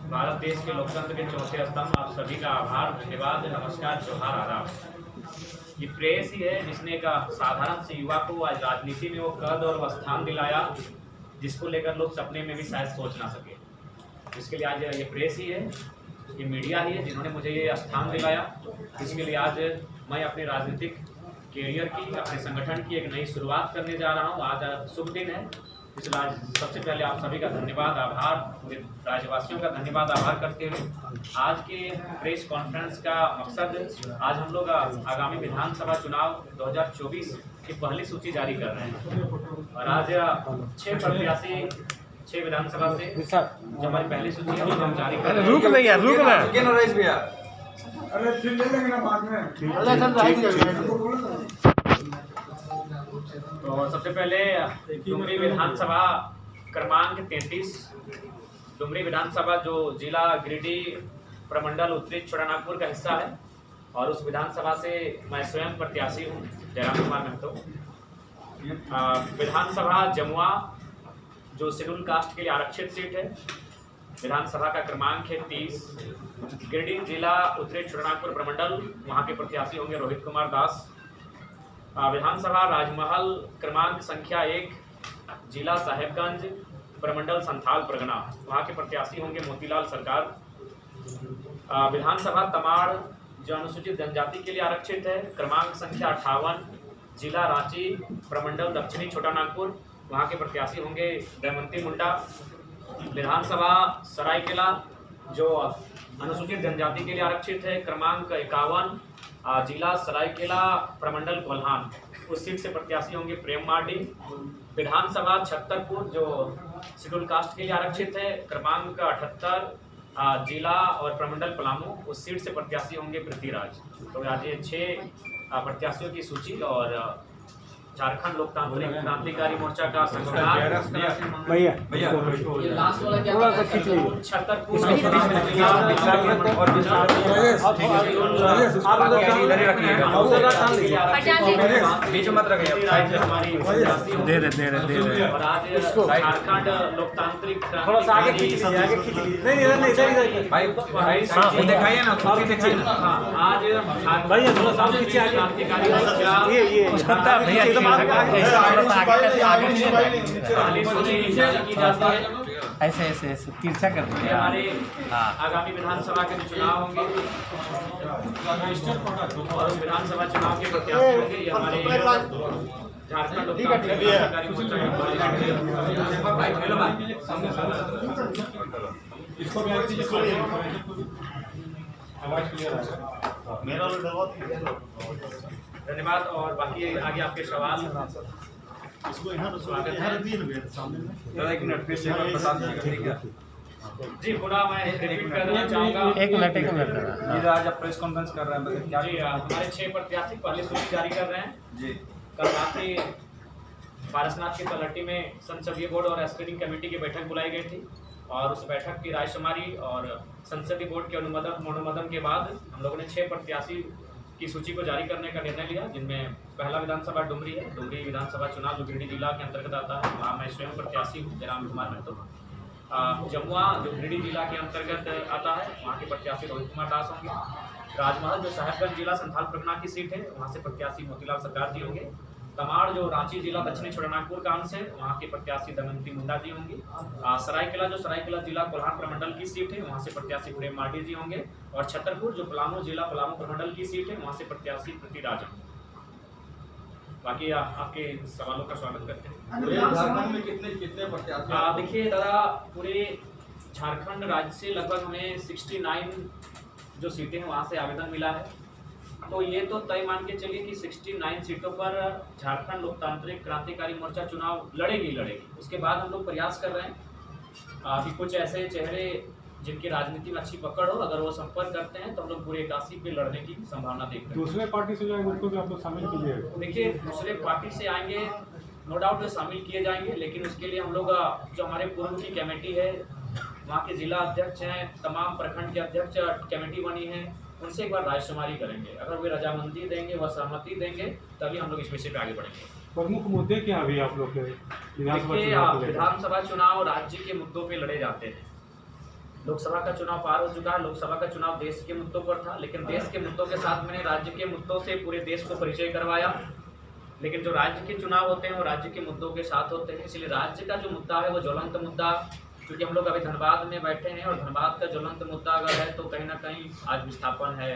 भारत देश के लोकतंत्र के चौथे स्तंभ, आप सभी का आभार, धन्यवाद, नमस्कार, जोहार, आदाब। ये प्रेस ही है जिसने एक साधारण से युवा को आज राजनीति में वो कद और वो स्थान दिलाया जिसको लेकर लोग सपने में भी शायद सोच ना सके। इसके लिए आज ये प्रेस ही है, ये मीडिया ही है जिन्होंने मुझे ये स्थान दिलाया। इसके लिए आज मैं अपने राजनीतिक कैरियर की, अपने संगठन की एक नई शुरुआत करने जा रहा हूँ। आज शुभ दिन है, इसलिए आज सबसे पहले आप सभी का धन्यवाद, आभार, पूरे राज्यवासियों का धन्यवाद, आभार करते हुए आज के प्रेस कॉन्फ्रेंस का मकसद, आज हम लोग आगामी विधानसभा चुनाव 2024 की पहली सूची जारी कर रहे हैं और आज 6 प्रत्याशी 6 विधानसभा से जो हमारी पहली सूची है हम जारी कर रहे हैं। रुक नहीं यार, रुक ना भैया, अरे फिर ले लेंगे ना बाद में। तो सबसे पहले डुमरी विधानसभा क्रमांक 33, डुमरी विधानसभा जो जिला गिरिडीह प्रमंडल उत्तरी छोटानागपुर का हिस्सा है और उस विधानसभा से मैं स्वयं प्रत्याशी हूँ, जयराम कुमार महतो। विधानसभा जमुआ जो शेड्यूल कास्ट के लिए आरक्षित सीट है, विधानसभा का क्रमांक है 30। गिरिडीह जिला उत्तरी छोटानागपुर प्रमंडल, वहाँ के प्रत्याशी होंगे रोहित कुमार दास। विधानसभा राजमहल क्रमांक संख्या 1, जिला साहेबगंज प्रमंडल संथाल परगना, वहाँ के प्रत्याशी होंगे मोतीलाल सरकार। विधानसभा तमाड़ जो अनुसूचित जनजाति के लिए आरक्षित है, क्रमांक संख्या 58, जिला रांची प्रमंडल दक्षिणी छोटानागपुर, वहाँ के प्रत्याशी होंगे दमयंती मुंडा। विधानसभा सरायकेला जो अनुसूचित जनजाति के लिए आरक्षित है, क्रमांक 51, जिला सरायकेला प्रमंडल कोल्हान, उस सीट से प्रत्याशी होंगे प्रेम मार्डी। विधानसभा छतरपुर जो शेड्यूल कास्ट के लिए आरक्षित है, क्रमांक 78, जिला और प्रमंडल पलामू, उस सीट से प्रत्याशी होंगे पृथ्वीराज। तो आज ये 6 प्रत्याशियों की सूची और झारखंड लोकतांत्रिक क्रांतिकारी मोर्चा का संगठन भैया थोड़ा सा खींच लीजिए। छतरपुर बीच मत रखिए, दे रहे और आज झारखंड लोकतांत्रिक थोड़ा सा आगे खींच लीजिए, आगे खींच लीजिए। नहीं इधर भाई दिखाइए ना, दिखाइए ना। आज भैया थोड़ा सा आगे खींचिए, क्रांतिकारी मोर्चा ये भैया एकदम ऐसे तिरछा कर दीजिए। हमारे आगामी विधानसभा के चुनाव होंगे और विधानसभा चुनाव के प्रत्याशी होंगे, ये हमारे झारखंड लोकतांत्रिक क्रांतिकारी मोर्चा धन्यवाद। और बाकी आगे आपके सवाल स्वागत है। एक मिनट फिर से बता दीजिए। जी पुनः मैं रिपीट कर देना चाहूँगा। एक मिनट ये आज आप प्रेस कॉन्फ्रेंस कर रहे हैं क्या? जी हमारे 6 प्रत्याशी पहले सूची जारी कर रहे हैं जी। कल रात्रि पारसनाथ की तलहटी में संसदीय बोर्ड और स्क्रीनिंग कमेटी की बैठक बुलाई गई थी और उस बैठक की रायशुमारी और संसदीय बोर्ड के अनुमोदन के बाद हम लोगों ने 6 प्रत्याशी की सूची को जारी करने का निर्णय लिया, जिनमें पहला विधानसभा डुमरी है। डुमरी विधानसभा चुनाव जो गिरिडीह जिला के अंतर्गत आता है, वहाँ मैं स्वयं प्रत्याशी हूँ, जयराम कुमार महतो। जमुआ जो गिरिडीह जिला के अंतर्गत आता है, वहाँ के प्रत्याशी रोहित कुमार दास होंगे। राजमहल जो साहेबगंज जिला संथाल परगना की सीट है, वहाँ से प्रत्याशी मोतीलाल सरकार जी होंगे। तमाड़ जो रांची जिला दक्षिणी छोटानागपुर का अंश है, वहाँ के प्रत्याशी दमयंती मुंडा जी होंगी। सरायकेला जो सरायकेला जिला कोल्हान प्रमंडल की सीट है, वहाँ से प्रत्याशी प्रेम मार्डी जी होंगे। और छतरपुर जो पलामू जिला पलामू प्रमंडल की सीट है, वहाँ से प्रत्याशी पृथ्वीराज होंगे। बाकी आपके सवालों का स्वागत करते हैं। झारखंड में कितने प्रत्याशी? देखिए दादा, पूरे झारखंड राज्य से लगभग हमें 69 जो सीटें हैं वहाँ से आवेदन मिला है, तो ये तो तय मान के चलिए कि 69 सीटों पर झारखंड लोकतांत्रिक क्रांतिकारी मोर्चा चुनाव लड़ेगी। उसके बाद हम लोग प्रयास कर रहे हैं कि कुछ ऐसे चेहरे जिनकी राजनीति में अच्छी पकड़ हो, अगर वो संपर्क करते हैं तो हम लोग पूरे 81 पे लड़ने की संभावना देख रहे हैं। दूसरे पार्टी से जाएंगे उनको भी आप लोग शामिल कीजिए। देखिए दूसरे पार्टी से आएंगे, नो डाउट वे शामिल किए जाएंगे, लेकिन उसके लिए हम लोग जो हमारे पूर्व की कमेटी है, वहाँ के जिला अध्यक्ष हैं, तमाम प्रखंड के अध्यक्ष कमेटी बनी है, उनसे एक बार रायशुमारी करेंगे। अगर वे रजामंदी देंगे, वह सहमति देंगे, तभी हम लोग इस विषय पे आगे बढ़ेंगे। प्रमुख मुद्दे क्या अभी आप लोग के विधानसभा चुनाव राज्य के मुद्दों पे लड़े जाते हैं। लोकसभा का चुनाव पार हो चुका है। लोकसभा का चुनाव देश के मुद्दों पर था, लेकिन देश के मुद्दों के साथ मैंने राज्य के मुद्दों से पूरे देश को परिचय करवाया। लेकिन जो राज्य के चुनाव होते हैं वो राज्य के मुद्दों के साथ होते हैं, इसलिए राज्य का जो मुद्दा है वो ज्वलंत मुद्दा, क्योंकि हम लोग अभी धनबाद में बैठे हैं और धनबाद का ज्वलंत मुद्दा अगर है तो कहीं ना कहीं आज विस्थापन है,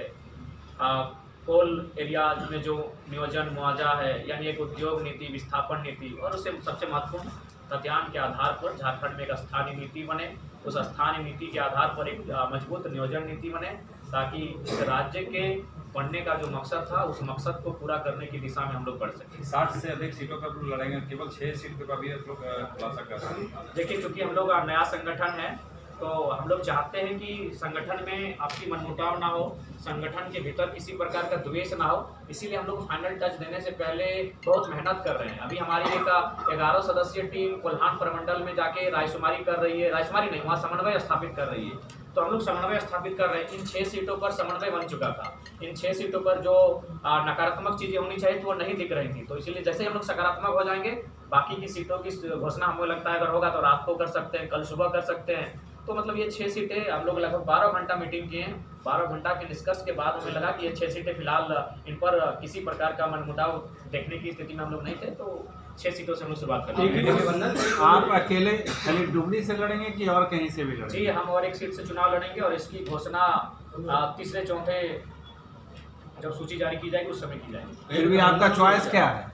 कोल एरिया में जो नियोजन मुआवजा है, यानी एक उद्योग नीति, विस्थापन नीति, और उससे सबसे महत्वपूर्ण तथ्यान के आधार पर झारखंड में एक स्थानीय नीति बने। उस स्थानीय नीति के आधार पर एक मजबूत नियोजन नीति बने, ताकि इस राज्य के बनने का जो मकसद था उस मकसद को पूरा करने की दिशा में हम लोग बढ़ सकें। 60 से अधिक सीटों पर लड़ेंगे, केवल 6 सीटों का भी आप लोग खुलासा कर रहे हैं। देखिए, क्योंकि हम लोग नया संगठन है तो हम लोग चाहते हैं कि संगठन में आपसी मनमुटाव ना हो, संगठन के भीतर किसी प्रकार का द्वेष ना हो, इसीलिए हम लोग फाइनल टच देने से पहले बहुत मेहनत कर रहे हैं। अभी हमारी एक 11 सदस्यीय टीम कोल्हान प्रमंडल में जाके रायशुमारी कर रही है, रायशुमारी नहीं, वहाँ समन्वय स्थापित कर रही है। तो हम लोग समन्वय स्थापित कर रहे हैं। इन 6 सीटों पर समन्वय बन चुका था। इन 6 सीटों पर जो नकारात्मक चीज़ें होनी चाहिए तो वो नहीं दिख रही थी, तो इसीलिए जैसे हम लोग सकारात्मक हो जाएंगे, बाकी की सीटों की घोषणा हमें लगता है अगर होगा तो रात को कर सकते हैं, कल सुबह कर सकते हैं। तो मतलब ये 6 सीटें हम लोग लगभग 12 घंटा मीटिंग किए हैं। 12 घंटा के निष्कर्ष के बाद हमें लगा कि ये 6 सीटें फिलहाल इन पर किसी प्रकार का मनमुटाव देखने की स्थिति में हम लोग नहीं थे, तो 6 सीटों से हम लोग शुरुआत करेंगे। आप अकेले खाली डुबली से लड़ेंगे कि और कहीं से भी लड़ेंगे? जी, हम और एक सीट से चुनाव लड़ेंगे और इसकी घोषणा तीसरे चौथे जब सूची जारी की जाएगी उस समय की जाएगी। फिर भी आपका चॉइस क्या है?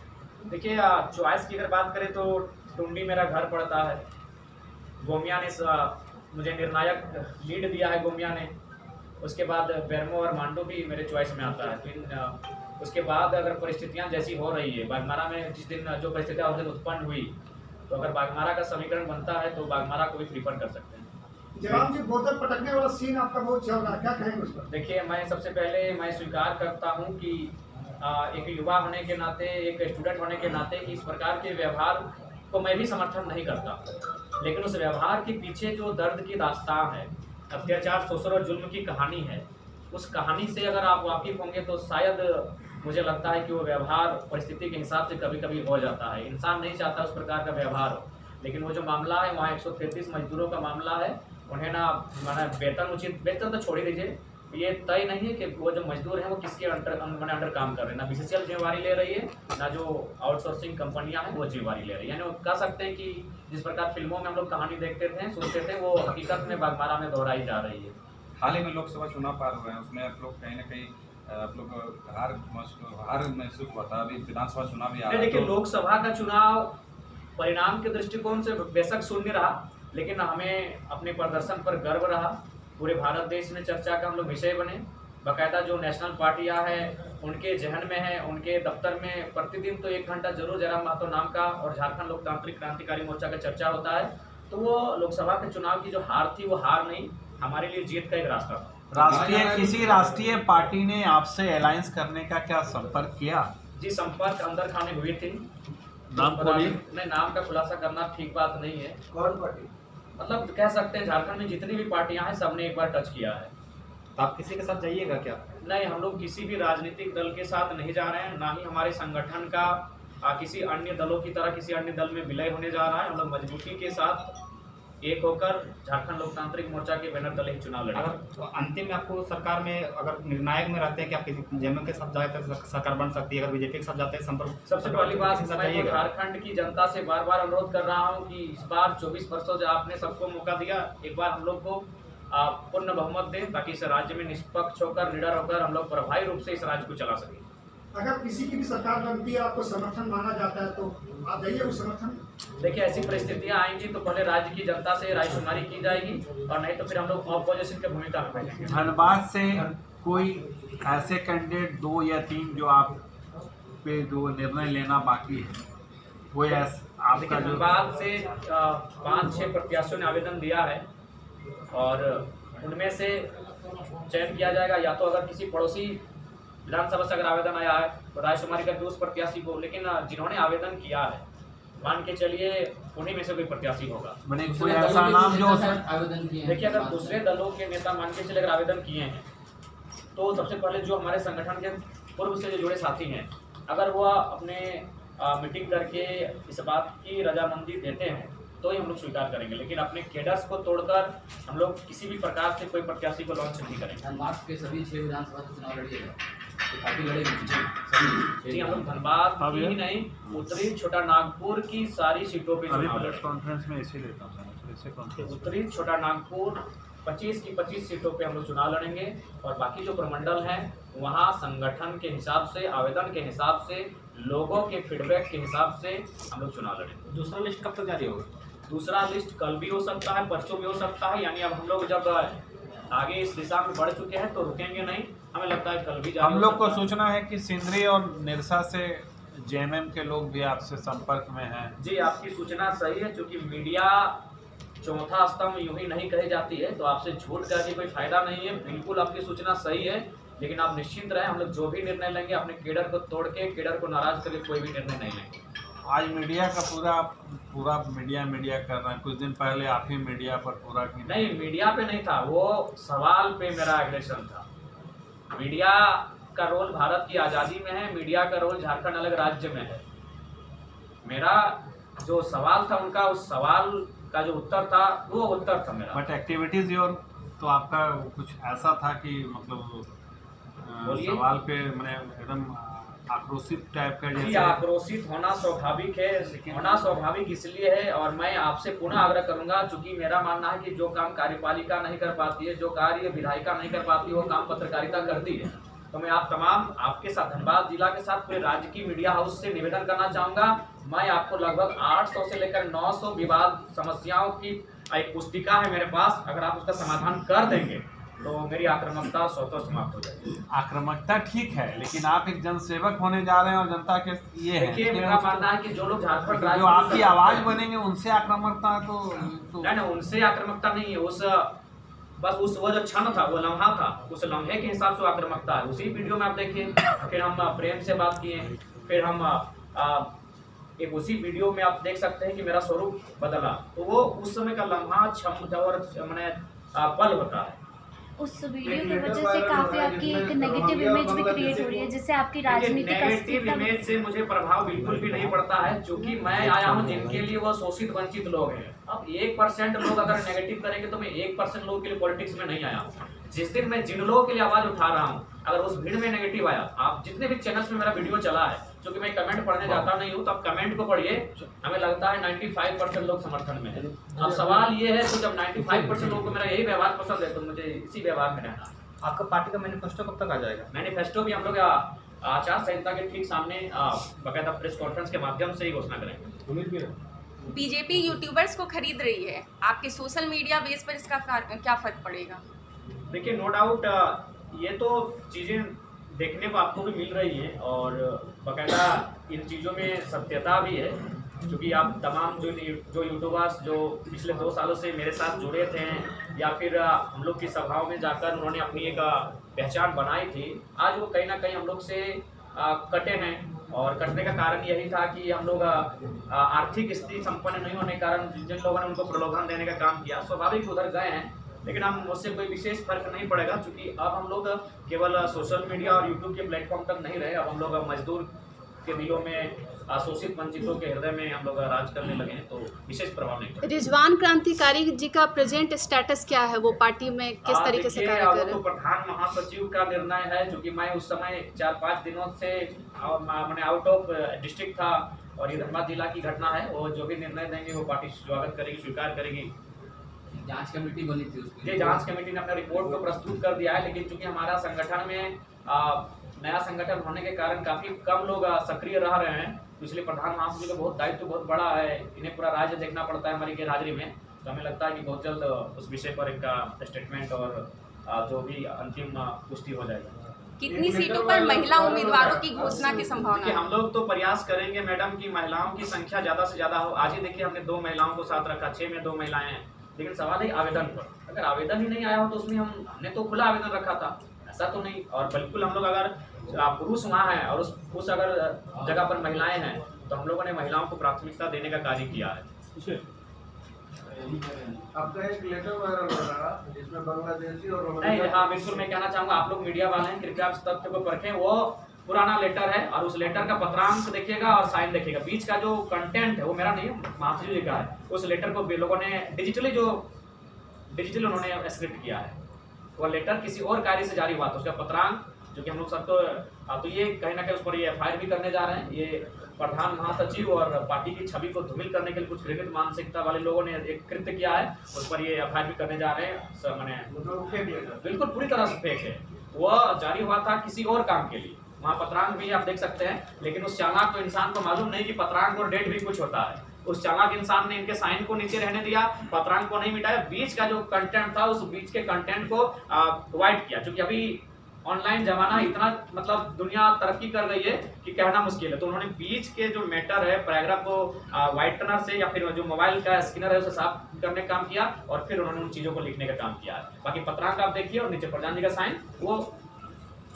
देखिए, चॉइस की अगर बात करें तो टुंडी मेरा घर पड़ता है। गोमिया ने मुझे निर्णायक लीड दिया है, गोमिया ने। उसके बाद बेरमो और मांडू भी मेरे चॉइस में आता है। फिर उसके बाद अगर परिस्थितियां जैसी हो रही है, बागमारा में जिस दिन जो परिस्थितियां उस दिन उत्पन्न हुई, तो अगर बागमारा का समीकरण बनता है तो बागमारा को भी प्रीफर कर सकते हैं। जयराम जी, बोतल पटकने वाला सीन आपका बहुत चल रहा है, क्या कहेंगे उस पर? देखिए, मैं सबसे पहले मैं स्वीकार करता हूं कि एक युवा होने के नाते, एक स्टूडेंट होने के नाते इस प्रकार के व्यवहार को मैं भी समर्थन नहीं करता, लेकिन उस व्यवहार के पीछे जो दर्द की दास्तान है, अत्याचार, शोषण और जुल्म की कहानी है, उस कहानी से अगर आप वाकिफ होंगे तो शायद मुझे लगता है कि वो व्यवहार परिस्थिति के हिसाब से कभी कभी हो जाता है। इंसान नहीं चाहता उस प्रकार का व्यवहार हो, लेकिन वो जो मामला है वहाँ 133 मजदूरों का मामला है। उन्हें ना माना वेतन, उचित वेतन तो छोड़ ही दीजिए, ये तय नहीं है कि वो जो मजदूर हैं वो किसके अंडर काम कर रहे हैं। ना बीसीसीएल जिम्मेवारी ले रही है, ना जो आउटसोर्सिंग कंपनियां हैं वो जिम्मेवारी ले रही है। यानी कह सकते हैं कि जिस प्रकार फिल्मों में हम लोग कहानी देखते थे, सुनते थे, वो हकीकत में बागमारा में दोहराई जा रही है। हाल ही में लोकसभा चुनाव पार हुए हैं, उसमें आप लोग कहीं ना कहीं आप लोग हार महसूस हुआ था। अभी विधानसभा चुनाव भी आ रहा है। देखिए, लोकसभा का चुनाव परिणाम के दृष्टिकोण से बेशक शून्य रहा, लेकिन हमें अपने प्रदर्शन पर गर्व रहा। पूरे भारत देश में चर्चा का हम लोग विषय बने। बाकायदा जो नेशनल पार्टियां हैं उनके जहन में है, उनके दफ्तर में प्रतिदिन तो 1 घंटा जरूर जयराम महतो नाम का और झारखंड लोकतांत्रिक क्रांतिकारी मोर्चा का चर्चा होता है। तो वो लोकसभा के चुनाव की जो हार थी वो हार नहीं, हमारे लिए जीत का एक रास्ता था। किसी राष्ट्रीय पार्टी ने आपसे अलायंस करने का क्या संपर्क किया? जी, संपर्क अंदर खाने हुई थी। नाम बोलिए। नहीं, नाम का खुलासा करना ठीक बात नहीं है। कौन पार्टी? मतलब कह सकते हैं झारखंड में जितनी भी पार्टियां हैं सबने एक बार टच किया है। तो आप किसी के साथ जाइएगा क्या? नहीं, हम लोग किसी भी राजनीतिक दल के साथ नहीं जा रहे हैं, ना ही हमारे संगठन का किसी अन्य दलों की तरह किसी अन्य दल में विलय होने जा रहा है। हम लोग मजबूती के साथ एक होकर झारखंड लोकतांत्रिक मोर्चा के बैनर तले ही चुनाव लड़ेंगे। अगर तो अंतिम में आपको सरकार में अगर निर्णायक में रहते हैं कि आप किसी जेएमएम के साथ जाए तो सरकार बन सकती है, अगर बीजेपी के साथ जाते हैं संपर्क? सबसे पहली बात, किसी के साथ मैं जाइएगा? झारखंड की जनता से बार बार अनुरोध कर रहा हूं कि इस बार 24 वर्षों से आपने सबको मौका दिया, एक बार हम लोग को पूर्ण बहुमत दें, ताकि इस राज्य में निष्पक्ष होकर, निडर होकर हम लोग प्रभावी रूप से इस राज्य को चला सकें। अगर किसी की भी सरकार बनती है, आपको समर्थन मांगा जाता है, तो आप जाइए उस समर्थन? देखिए, ऐसी परिस्थितियां आएंगी तो पहले राज्य की जनता से रायशुमारी की जाएगी, और नहीं तो फिर हम लोग ऑपोजिशन की भूमिका में बैठेंगे। धनबाद से कोई ऐसे कैंडिडेट 2 या 3 जो आप पे जो निर्णय लेना बाकी है, वो आपका जो धनबाद से 5-6 प्रत्याशियों ने आवेदन दिया है और उनमें से चयन किया जाएगा। या तो अगर किसी पड़ोसी विधानसभा से अगर आवेदन आया है तो रायशुमारी कर उस प्रत्याशी को, लेकिन जिन्होंने आवेदन किया है मान के चलिए उन्हीं में से कोई प्रत्याशी होगा। मैंने कोई ऐसा नाम जो आवेदन किए हैं। देखिए, अगर दूसरे दलों के नेता मान के चले अगर आवेदन किए हैं तो सबसे पहले जो हमारे संगठन के पूर्व से जो जुड़े साथी हैं, अगर वह अपने मीटिंग करके इस बात की रजामंदी देते हैं तो ही हम लोग स्वीकार करेंगे, लेकिन अपने केडर्स को तोड़कर हम लोग किसी भी प्रकार से कोई प्रत्याशी को लॉन्च नहीं करेंगे। धनबाद के सभी 6 विधानसभा से चुनाव लड़िएगा, तो पार्टी लड़ेगी जी, हम लोग धनबाद की ही नहीं, उत्तरी छोटा नागपुर की सारी सीटों पे अभी चुनाव प्रेस लड़ेंगे। कॉन्फ्रेंस में इसी लेता हूँ ऐसे कॉन्फ्रेंस उत्तरी छोटा नागपुर 25 की 25 सीटों पे हम लोग चुनाव लड़ेंगे, और बाकी जो प्रमंडल हैं वहाँ संगठन के हिसाब से, आवेदन के हिसाब से, लोगों के फीडबैक के हिसाब से हम लोग चुनाव लड़ेंगे। दूसरा लिस्ट कब तक जारी होगा? दूसरा लिस्ट कल भी हो सकता है, परसों भी हो सकता है, यानी अब हम लोग जब आगे इस दिशा में बढ़ चुके हैं तो रुकेंगे नहीं, हमें लगता है कल भी जारी हम हो लोग को सकता है। सूचना है कि सिंदरी और निरसा से जेएमएम के लोग भी आपसे संपर्क में हैं। जी, आपकी सूचना सही है, क्योंकि मीडिया चौथा स्तंभ यूं ही नहीं कही जाती है, तो आपसे झूठ करके कोई फायदा नहीं है। बिल्कुल आपकी सूचना सही है, लेकिन आप निश्चिंत रहें, हम लोग जो भी निर्णय लेंगे अपने केडर को तोड़ के, केडर को नाराज करके कोई भी निर्णय नहीं लेंगे। आज मीडिया का पूरा मीडिया कर रहा है। कुछ दिन पहले आप ही मीडिया पर पूरा की नहीं, मीडिया पे नहीं था, वो सवाल पे मेरा एग्रेशन था। मीडिया का रोल भारत की आज़ादी में है, मीडिया का रोल झारखंड अलग राज्य में है। मेरा जो सवाल था उनका, उस सवाल का जो उत्तर था वो उत्तर था मेरा। बट एक्टिविटीज योर, तो आपका कुछ ऐसा था कि मतलब बोलिए। सवाल पे मैंने एकदम आक्रोशित टाइप का जी, जैसे आक्रोशित होना स्वाभाविक है, होना स्वाभाविक इसलिए है, और मैं आपसे पुनः आग्रह करूंगा, चूंकि मेरा मानना है कि जो काम कार्यपालिका नहीं कर पाती है, जो कार्य विधायिका नहीं कर पाती, वो काम पत्रकारिता करती है। तो मैं आप तमाम, आपके साथ, धनबाद जिला के साथ पूरे राज्य की मीडिया हाउस से निवेदन करना चाहूँगा। मैं आपको लगभग 800 से लेकर 900 विवाद समस्याओं की एक पुस्तिका है मेरे पास, अगर आप उसका समाधान कर देंगे तो मेरी आक्रामकता स्वतः समाप्त हो जाएगी। आक्रामकता ठीक है, लेकिन आप एक जनसेवक होने जा रहे हैं और जनता के ये है देखिए, मेरा मानना है कि जो लोग झारखंड राज्य जो आपकी आवाज बनेंगे उनसे आक्रामकता तो नहीं, उनसे आक्रामकता नहीं है, बस वो जो क्षण था, वो लम्हा था, उस लम्हे के हिसाब से आक्रामकता है। उसी वीडियो में आप देखिए, फिर हम प्रेम से बात किए, फिर हम एक उसी वीडियो में आप देख सकते हैं कि मेरा स्वरूप बदला, तो वो उस समय का लम्हा, क्षण और मैंने पल होता है। उस वीडियो की वजह से काफी आपकी एक नेगेटिव इमेज भी क्रिएट हो रही है, जिससे आपकी राजनीतिक नेगेटिव अस्थिरता इमेज से मुझे प्रभाव बिल्कुल भी नहीं पड़ता है, क्योंकि मैं आया हूँ जिनके लिए वो शोषित वंचित लोग हैं। अब 1% लोग अगर नेगेटिव करेंगे तो मैं 1% लोगों के लिए पॉलिटिक्स में नहीं आया। जिस दिन मैं जिन लोगों के लिए आवाज उठा रहा हूँ, अगर उस भीड़ में नेगेटिव आया, आप जितने भी चैनल्स में मेरा वीडियो चला है, क्योंकि मैं कमेंट पढ़ने जाता नहीं हूँ, तो आप कमेंट को पढ़िए, हमें लगता है 95% लोग समर्थन में है। अब सवाल ये है, तो जब 95% लोगों को मेरा यही व्यवहार पसंद है, तो मुझे इसी व्यवहार में रहना। आपका पार्टी का मैनिफेस्टो कब तक आ जाएगा? मैनिफेस्टो भी हम लोग आचार संहिता के ठीक सामने बाकायदा प्रेस कॉन्फ्रेंस के माध्यम से ही घोषणा करेंगे। बीजेपी यूट्यूबर्स को खरीद रही है, आपके सोशल मीडिया बेस पर इसका क्या फर्क पड़ेगा? देखिए, नो डाउट ये तो चीज़ें देखने को आपको भी मिल रही हैं, और बाकायदा इन चीज़ों में सत्यता भी है, क्योंकि आप तमाम जो यूट्यूबर्स जो पिछले 2 सालों से मेरे साथ जुड़े थे, या फिर हम लोग की सभाओं में जाकर उन्होंने अपनी एक पहचान बनाई थी, आज वो कहीं ना कहीं हम लोग से कटे हैं। और कटने का कारण यही था कि हम लोग आर्थिक स्थिति संपन्न नहीं होने के कारण जिन लोगों ने उनको प्रलोभन देने का काम किया, स्वाभाविक उधर गए हैं। लेकिन हम उससे कोई विशेष फर्क नहीं पड़ेगा, क्योंकि अब हम लोग केवल सोशल मीडिया और यूट्यूब के प्लेटफॉर्म तक नहीं रहे, अब हम लोग मजदूर के दिलों में, शोषित वंचितों के हृदय में हम लोग राज करने लगे हैं, तो विशेष प्रभाव नहीं पड़ेगा। रिजवान क्रांतिकारी जी का प्रेजेंट स्टेटस क्या है, वो पार्टी में किस तरीके से कार्य कर रहे हैं? तो प्रधान महासचिव का निर्णय है, क्योंकि मैं उस समय 4-5 दिनों से मैंने आउट ऑफ डिस्ट्रिक्ट था, और ये धनबाद जिला की घटना है, वो जो भी निर्णय देंगे वो पार्टी स्वागत करेगी, स्वीकार करेगी। जांच कमेटी बनी थी उसकी, ये जांच कमेटी ने अपने रिपोर्ट को प्रस्तुत कर दिया है, लेकिन चूंकि हमारा संगठन में नया संगठन होने के कारण काफी कम लोग सक्रिय रह रहे हैं, तो इसलिए प्रधान महासचिव का बहुत दायित्व बहुत बड़ा है, इन्हें पूरा राज्य देखना पड़ता है हमारी गैर हाजिरी में। तो हमें लगता है कि बहुत जल्द उस विषय पर एक स्टेटमेंट और जो भी अंतिम पुष्टि हो जाएगा। कितनी सीटों पर महिला उम्मीदवारों की घोषणा की संभावना कि है? हम लोग तो प्रयास करेंगे मैडम की महिलाओं की संख्या ज़्यादा से ज़्यादा हो। आज ही देखिए, हमने 2 महिलाओं को साथ रखा, 6 में 2 महिलाएं हैं, लेकिन सवाल है आवेदन पर। अगर आवेदन ही नहीं आया हो तो उसमें हमने तो खुला आवेदन रखा था, ऐसा तो नहीं। और बिल्कुल हम लोग अगर पुरुष वहाँ हैं और उस अगर जगह पर महिलाएं हैं, तो हम लोगों ने महिलाओं को प्राथमिकता देने का कार्य किया है। आपका एक लेटर वायरल हो रहा जिसमें बांग्लादेशी और नहीं, हाँ बिल्कुल, मैं कहना चाहूँगा, आप लोग मीडिया वाले हैं, कृपया उस तथ्य को परखें। वो पुराना लेटर है और उस लेटर का पत्रांक देखिएगा और साइन देखिएगा। बीच का जो कंटेंट है वो मेरा नहीं है, महाशय जी का है। उस लेटर को लोगों ने डिजिटली उन्होंने स्क्रिप्ट किया है। वह लेटर किसी और कार्य से जारी हुआ था, उसका पत्रांक जो कि हम लोग सब तो ये कहीं ना कहीं उस पर ये एफआईआर भी करने जा रहे हैं। ये प्रधान महासचिव और पार्टी की छवि को धूमिल करने के लिए कुछ घृणित मानसिकता वाले लोगों ने एक कृत्य किया है, उस पर ये एफआईआर भी करने जा रहे हैं। मैंने बिल्कुल पूरी तरह से फेक है। वह जारी हुआ था किसी और काम के लिए, वहाँ पत्रांक भी आप देख सकते हैं, लेकिन उस चालाक तो इंसान को मालूम नहीं कि पत्रांक और डेट भी कुछ होता है। उस चालाक इंसान ने इनके साइन को नीचे रहने दिया, पत्रांक को नहीं मिटाया, बीच का जो कंटेंट था उस बीच के कंटेंट को वाइट किया। क्योंकि अभी ऑनलाइन जमाना इतना मतलब दुनिया तरक्की कर गई है कि कहना मुश्किल है, तो उन्होंने बीच के जो मैटर है पैराग्राफ को व्हाइटनर से या फिर जो मोबाइल का स्कैनर है उसे साफ करने का काम किया और फिर उन्होंने उन चीज़ों को लिखने का काम किया है। बाकी पत्रांक आप देखिए और नीचे प्रधान जी का साइन, वो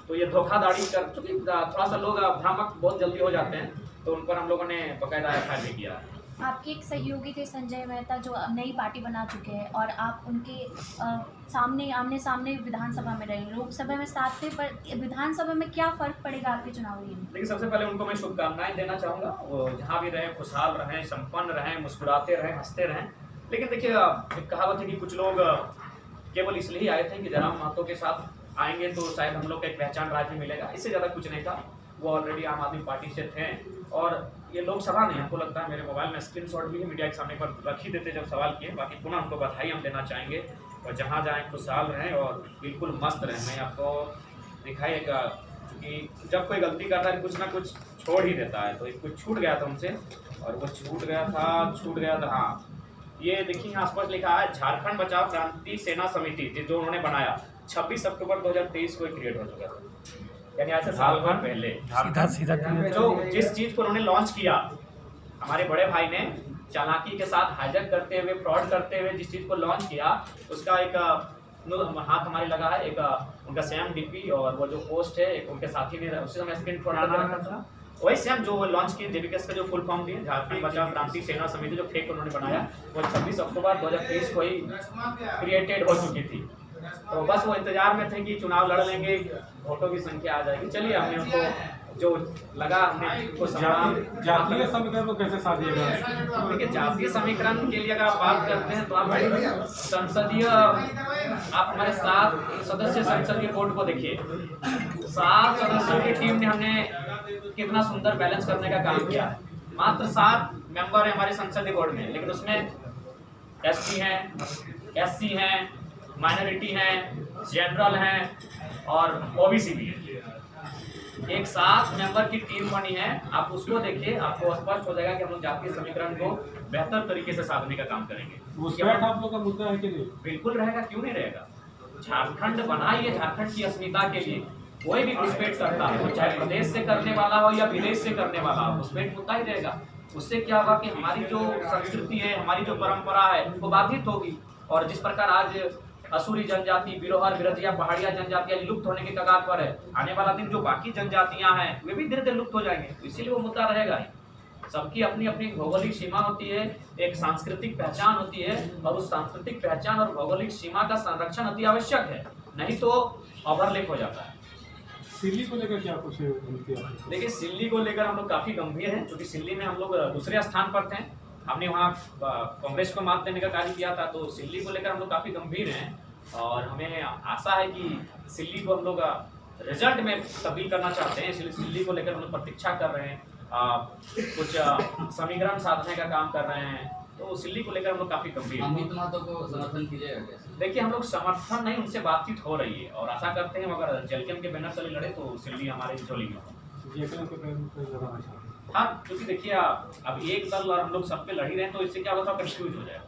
तो ये धोखाधड़ी कर चूँकि थोड़ा सा लोग भ्रामक बहुत जल्दी हो जाते हैं, तो उन पर हम लोगों ने बाकायदा एफआईआर भी किया है। आपके एक सहयोगी थे संजय मेहता जो नई पार्टी बना चुके हैं और आप उनके आमने सामने विधानसभा में रहे, लोकसभा में साथ थे, पर विधानसभा में क्या फ़र्क पड़ेगा आपके चुनाव में? देखिए, सबसे पहले उनको मैं शुभकामनाएं देना चाहूँगा। वो जहाँ भी रहें खुशहाल रहें, संपन्न रहें, मुस्कुराते रहें, हंसते रहें। लेकिन देखिए, एक कहावत है कि कुछ लोग केवल इसलिए ही आए थे कि जयराम महतो के साथ आएंगे तो शायद हम लोग को एक पहचान राज्य मिलेगा, इससे ज़्यादा कुछ नहीं था। वो ऑलरेडी आम आदमी पार्टी से थे और ये लोकसभा नहीं, हमको लगता है मेरे मोबाइल में स्क्रीनशॉट भी मीडिया के सामने पर रख ही देते जब सवाल किए। बाकी पुनः उनको बधाई हम देना चाहेंगे और जहाँ जाएँ खुशहाल रहें और बिल्कुल मस्त रहें। मैं आपको दिखाइएगा, क्योंकि जब कोई गलती करता है कुछ ना कुछ छोड़ ही देता है, तो एक कुछ छूट गया था उनसे और वो छूट गया था। हाँ, ये देखिए यहाँ स्पष्ट लिखा है, झारखंड बचाओ क्रांति सेना समिति जो उन्होंने बनाया 26 अक्टूबर 2023 को क्रिएट हो चुका था, यानी आज से साल भर पहले। सीधा जो जिस चीज़ को उन्होंने लॉन्च किया, हमारे बड़े भाई ने चालाकी के साथ हाईजैक करते हुए, फ्रॉड करते हुए जिस चीज़ को लॉन्च किया, उसका एक हाथ हमारे लगा है, एक उनका सेम डीपी और वो जो पोस्ट है एक उनके साथी ने उसी समय स्क्रीन शॉट रखा था। वही सेम जो वो लॉन्च किए, जेबीकेएस का जो फुल फॉर्म दिए, झारखंड बचाओ क्रांति सेना समिति, जो फेक उन्होंने बनाया, वो 26 अक्टूबर 2023 को ही क्रिएटेड हो चुकी थी। तो बस वो इंतजार में थे कि चुनाव लड़ लेंगे, वोटों की संख्या आ जाएगी। चलिए, हमने उनको जो लगा हमने उनको जातीय समीकरण को कैसे साधिएगा? देखिए, जातीय समीकरण के लिए अगर आप बात करते हैं तो आप संसदीय, आप हमारे 7 सदस्य संसदीय बोर्ड को देखिए, 7 सदस्यों की टीम ने हमने कितना सुंदर बैलेंस करने का काम किया है। मात्र 7 मेंबर है हमारे संसदीय बोर्ड में, लेकिन उसमें एसटी हैं, एससी हैं, माइनॉरिटी हैं, जनरल हैं और ओबीसी भी है। एक 7 मेंबर की टीम बनी है, आप उसको देखिए, आपको स्पष्ट हो जाएगा कि हम लोग जातीय समीकरण को बेहतर तरीके से साधने का काम करेंगे। आप लोग का मुद्दा है कि नहीं? बिल्कुल रहेगा, क्यों नहीं रहेगा। झारखंड बनाई है झारखंड की अस्मिता के लिए, कोई भी घुसपैठ करता है, वो चाहे प्रदेश से करने वाला हो या विदेश से करने वाला हो, घुसपैठ मुद्दा ही रहेगा। उससे क्या होगा कि हमारी जो संस्कृति है, हमारी जो परंपरा है, वो बाधित होगी। और जिस प्रकार आज असुरी जनजाति, बिरोहर, बिरजिया, पहाड़िया जनजातियां लुप्त होने के कगार पर है, आने वाला दिन जो बाकी जनजातियां हैं वे भी धीरे धीरे लुप्त हो जाएंगे, तो इसीलिए वो मुद्दा रहेगा ही। सबकी अपनी अपनी भौगोलिक सीमा होती है, एक सांस्कृतिक पहचान होती है, और उस सांस्कृतिक पहचान और भौगोलिक सीमा का संरक्षण अति आवश्यक है, नहीं तो ओवरलैप हो जाता है। सिल्ली को लेकर क्या कुछ देखिए, सिल्ली को लेकर हम लोग काफ़ी गंभीर हैं, क्योंकि सिल्ली में हम लोग दूसरे स्थान पर थे। हमने वहाँ कांग्रेस को मात देने का कार्य किया था, तो सिल्ली को लेकर हम लोग काफ़ी गंभीर हैं और हमें आशा है कि सिल्ली को हम लोग रिजल्ट में तब्दील करना चाहते हैं। इसलिए सिल्ली को लेकर हम लोग प्रतीक्षा कर रहे हैं, कुछ समीकरण साधने का काम कर रहे हैं, तो सिल्ली को लेकर हम लोग काफ़ी गंभीर हैं। अमित महतो को समर्थन कीजिएगा कैसे? देखिए, हम लोग समर्थन नहीं, उनसे बातचीत हो रही है और आशा करते हैं अगर जेलकेम के बैनर तले लड़े तो सिल्ली हमारे झोली में हो। हाँ, क्योंकि देखिए, अब एक दल और हम लोग सब पे लड़ ही रहे हैं, तो इससे क्या होता है, कंफ्यूज हो जाएगा।